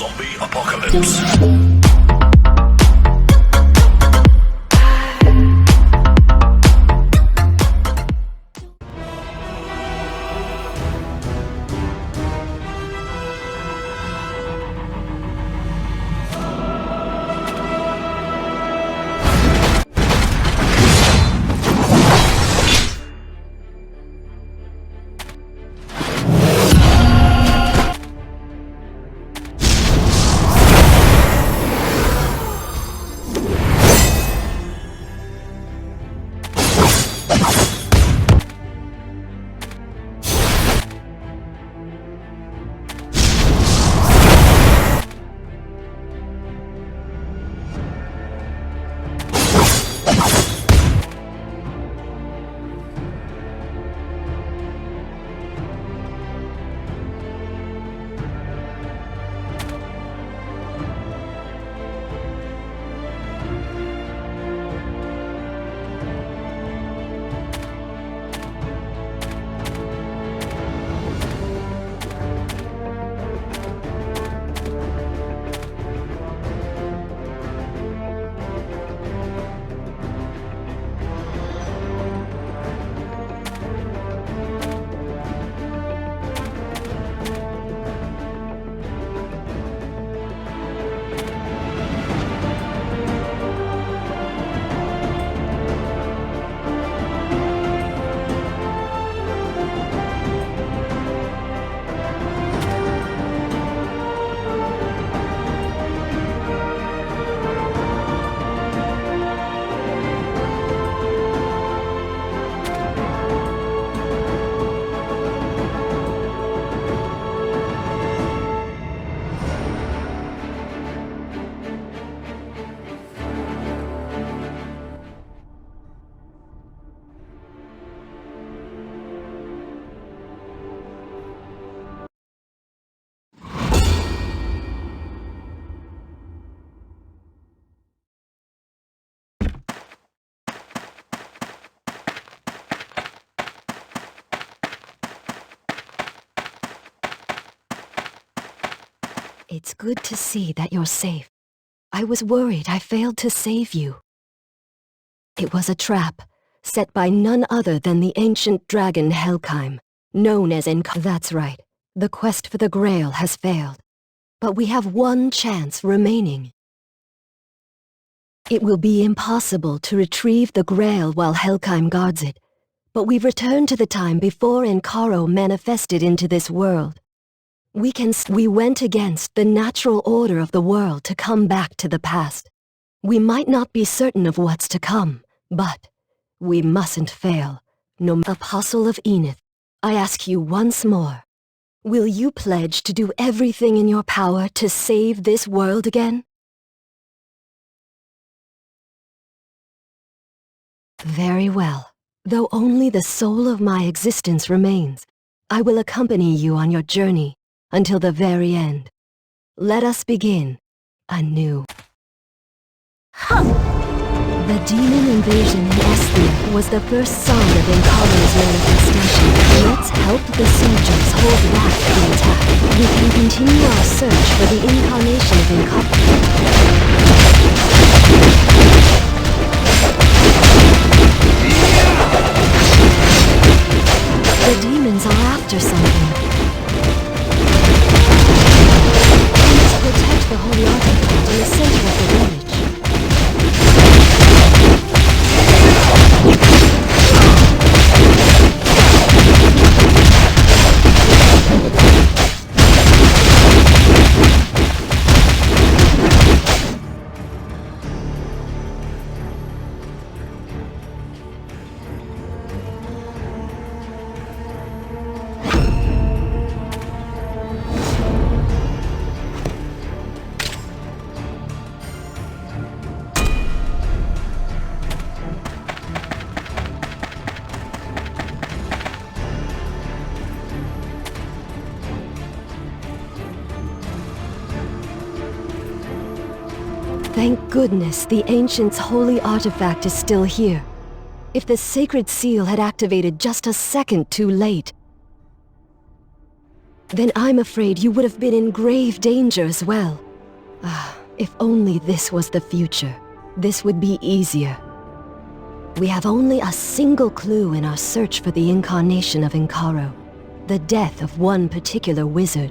Zombie apocalypse. It's good to see that you're safe. I was worried I failed to save you. It was a trap, set by none other than the ancient dragon Helkheim, known as That's right, the quest for the Grail has failed. But we have one chance remaining. It will be impossible to retrieve the Grail while Helkheim guards it, but we've returned to the time before Enkaro manifested into this world. We went against the natural order of the world to come back to the past. We might not be certain of what's to come, but we mustn't fail. No, Apostle of Enith, I ask you once more. Will you pledge to do everything in your power to save this world again? Very well. Though only the soul of my existence remains, I will accompany you on your journey until the very end. Let us begin anew. The demon invasion in Esthia was the first sign of Enkaro's manifestation. Let's help the soldiers hold back the attack. We can continue our search for the incarnation of Enkaro. The demons are after something. Protect the holy artifact in the center of the village. Thank goodness the Ancient's holy artifact is still here. If the sacred seal had activated just a second too late... then I'm afraid you would have been in grave danger as well. If only this was the future, this would be easier. We have only a single clue in our search for the incarnation of Encaro, the death of one particular wizard.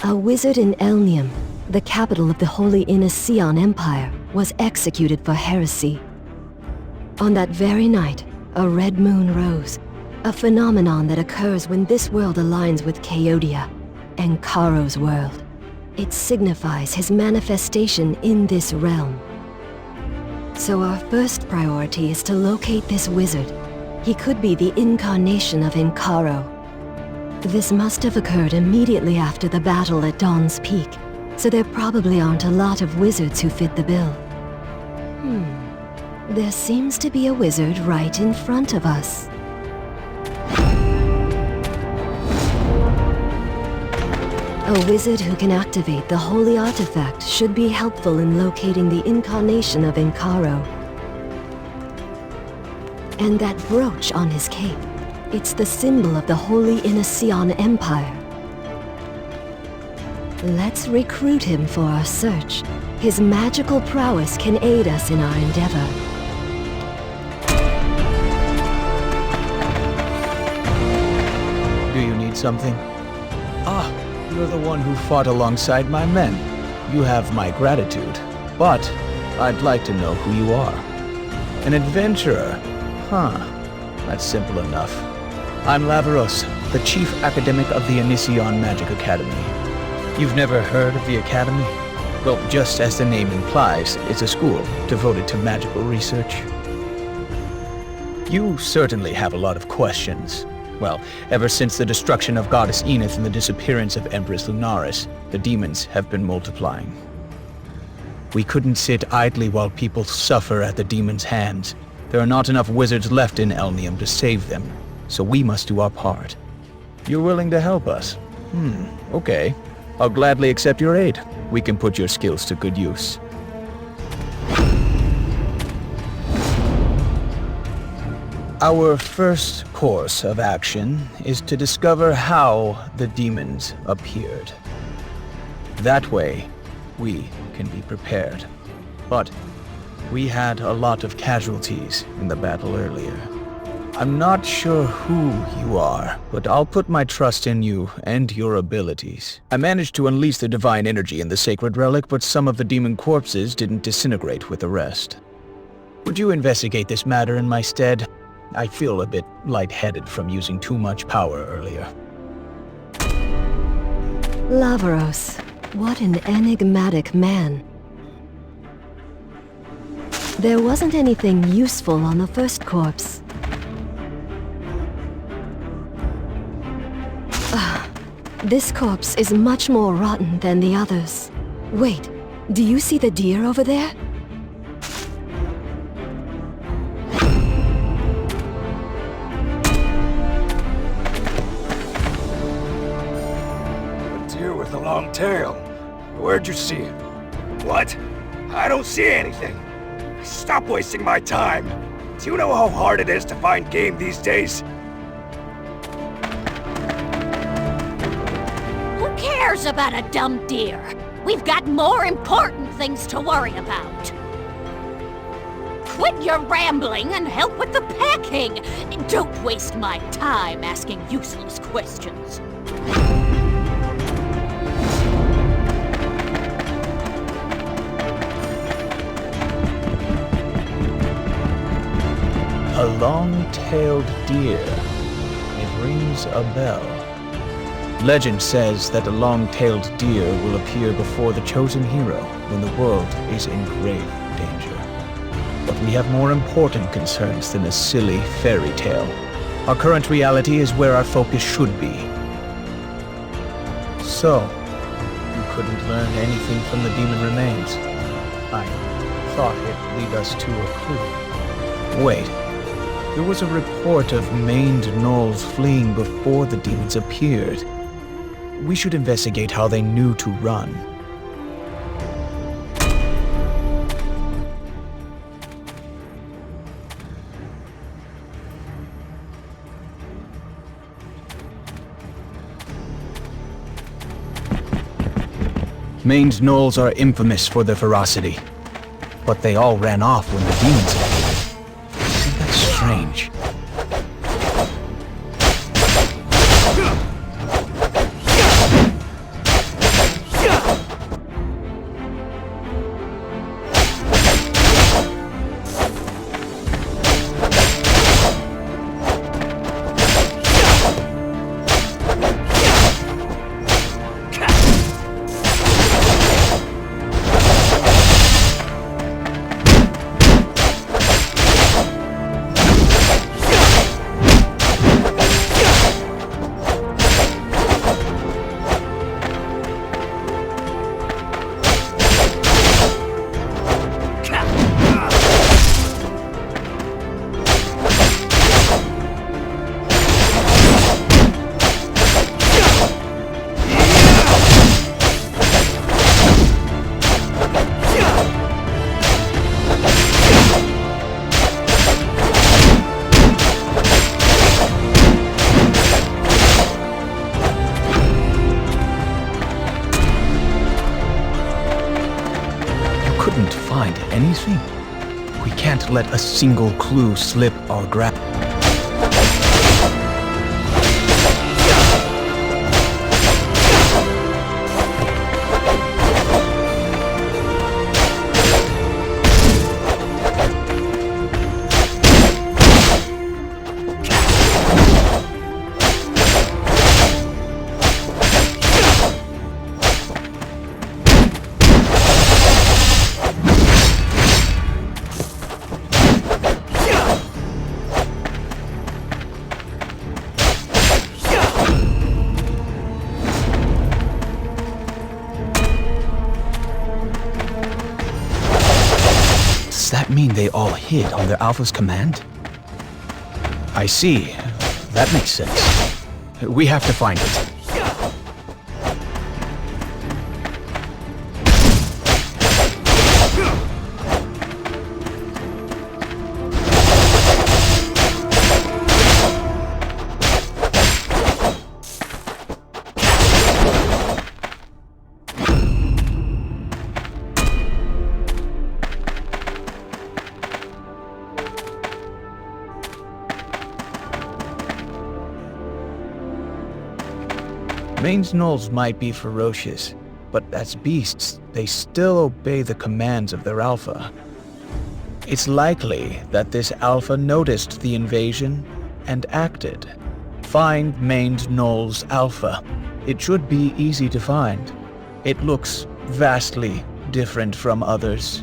A wizard in Elnium, the capital of the Holy Inacion Empire, was executed for heresy. On that very night, a red moon rose, a phenomenon that occurs when this world aligns with Chaodia, Encaro's world. It signifies his manifestation in this realm. So our first priority is to locate this wizard. He could be the incarnation of Encaro. This must have occurred immediately after the battle at Dawn's Peak, so there probably aren't a lot of wizards who fit the bill. There seems to be a wizard right in front of us. A wizard who can activate the holy artifact should be helpful in locating the incarnation of Encaro. And that brooch on his cape, it's the symbol of the Holy Inacion Empire. Let's recruit him for our search. His magical prowess can aid us in our endeavor. Do you need something? You're the one who fought alongside my men. You have my gratitude. But I'd like to know who you are. An adventurer? That's simple enough. I'm Laveros, the chief academic of the Inacion Magic Academy. You've never heard of the Academy? Well, just as the name implies, it's a school devoted to magical research. You certainly have a lot of questions. Well, ever since the destruction of Goddess Enith and the disappearance of Empress Lunaris, the demons have been multiplying. We couldn't sit idly while people suffer at the demons' hands. There are not enough wizards left in Elnium to save them, so we must do our part. You're willing to help us? Okay. I'll gladly accept your aid. We can put your skills to good use. Our first course of action is to discover how the demons appeared. That way, we can be prepared. But we had a lot of casualties in the battle earlier. I'm not sure who you are, but I'll put my trust in you and your abilities. I managed to unleash the divine energy in the sacred relic, but some of the demon corpses didn't disintegrate with the rest. Would you investigate this matter in my stead? I feel a bit lightheaded from using too much power earlier. Laveros, what an enigmatic man. There wasn't anything useful on the first corpse. This corpse is much more rotten than the others. Wait, do you see the deer over there? A deer with a long tail. Where'd you see it? What? I don't see anything. Stop wasting my time. Do you know how hard it is to find game these days? Who cares about a dumb deer? We've got more important things to worry about. Quit your rambling and help with the packing. Don't waste my time asking useless questions. A long-tailed deer. It rings a bell. Legend says that a long-tailed deer will appear before the chosen hero when the world is in grave danger. But we have more important concerns than a silly fairy tale. Our current reality is where our focus should be. So, you couldn't learn anything from the demon remains. I thought it'd lead us to a clue. Wait. There was a report of maned gnolls fleeing before the demons appeared. We should investigate how they knew to run. Maine's gnolls are infamous for their ferocity, but they all ran off when the demons appeared. That's strange. Couldn't find anything. We can't let a single clue slip our grasp. Does that mean they all hid on their Alpha's command? I see. That makes sense. We have to find it. Maine's gnolls might be ferocious, but as beasts, they still obey the commands of their alpha. It's likely that this alpha noticed the invasion and acted. Find Maine's gnolls alpha. It should be easy to find. It looks vastly different from others.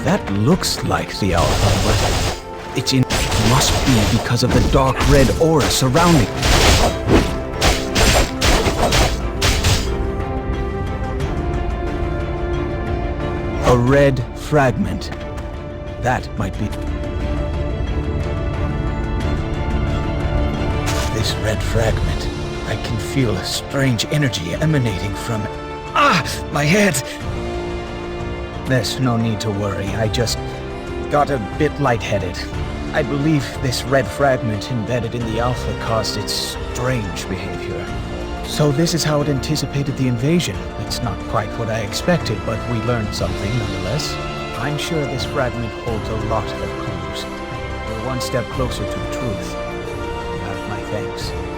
That looks like the Alpha, but it must be because of the dark red aura surrounding it. A red fragment. That might be... This red fragment. I can feel a strange energy emanating from it. Ah! My head! There's no need to worry, I just got a bit lightheaded. I believe this red fragment embedded in the Alpha caused its strange behavior. So this is how it anticipated the invasion. It's not quite what I expected, but we learned something nonetheless. I'm sure this fragment holds a lot of clues. We're one step closer to the truth. You have my thanks.